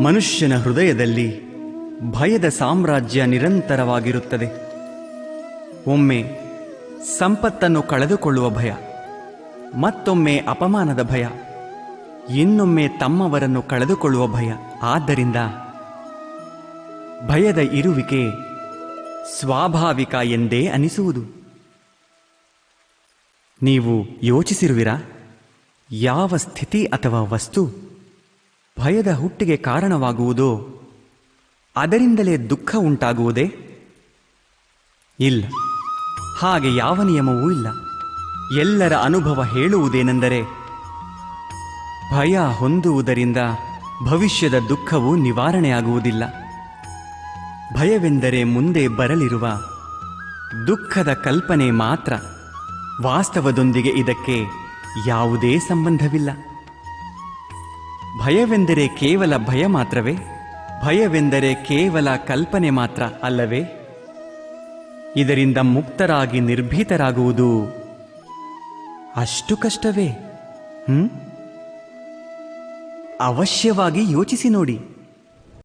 ಮನುಷ್ಯನ ಹೃದಯದಲ್ಲಿ ಭಯದ ಸಾಮ್ರಾಜ್ಯ ನಿರಂತರವಾಗಿರುತ್ತದೆ. ಒಮ್ಮೆ ಸಂಪತ್ತನ್ನು ಕಳೆದುಕೊಳ್ಳುವ ಭಯ, ಮತ್ತೊಮ್ಮೆ ಅಪಮಾನದ ಭಯ, ಇನ್ನೊಮ್ಮೆ ತಮ್ಮವರನ್ನು ಕಳೆದುಕೊಳ್ಳುವ ಭಯ. ಆದ್ದರಿಂದ ಭಯದ ಇರುವಿಕೆ ಸ್ವಾಭಾವಿಕ ಎಂದೇ ಅನಿಸುವುದು. ನೀವು ಯೋಚಿಸಿರುವಿರಾ, ಯಾವ ಸ್ಥಿತಿ ಅಥವಾ ವಸ್ತು ಭಯದ ಹುಟ್ಟಿಗೆ ಕಾರಣವಾಗುವುದೋ ಅದರಿಂದಲೇ ದುಃಖ ಉಂಟಾಗುವುದೇ? ಇಲ್ಲ, ಹಾಗೆ ಯಾವ ನಿಯಮವೂ ಇಲ್ಲ. ಎಲ್ಲರ ಅನುಭವ ಹೇಳುವುದೇನೆಂದರೆ, ಭಯ ಹೊಂದುವುದರಿಂದ ಭವಿಷ್ಯದ ದುಃಖವು ನಿವಾರಣೆಯಾಗುವುದಿಲ್ಲ. ಭಯವೆಂದರೆ ಮುಂದೆ ಬರಲಿರುವ ದುಃಖದ ಕಲ್ಪನೆ ಮಾತ್ರ. ವಾಸ್ತವದೊಂದಿಗೆ ಇದಕ್ಕೆ ಯಾವುದೇ ಸಂಬಂಧವಿಲ್ಲ. ಭಯವೆಂದರೆ ಕೇವಲ ಭಯ ಮಾತ್ರವೇ? ಭಯವೆಂದರೆ ಕೇವಲ ಕಲ್ಪನೆ ಮಾತ್ರ ಅಲ್ಲವೇ? ಇದರಿಂದ ಮುಕ್ತರಾಗಿ ನಿರ್ಭೀತರಾಗುವುದು ಅಷ್ಟು ಕಷ್ಟವೇ? ಅವಶ್ಯವಾಗಿ ಯೋಚಿಸಿ ನೋಡಿ.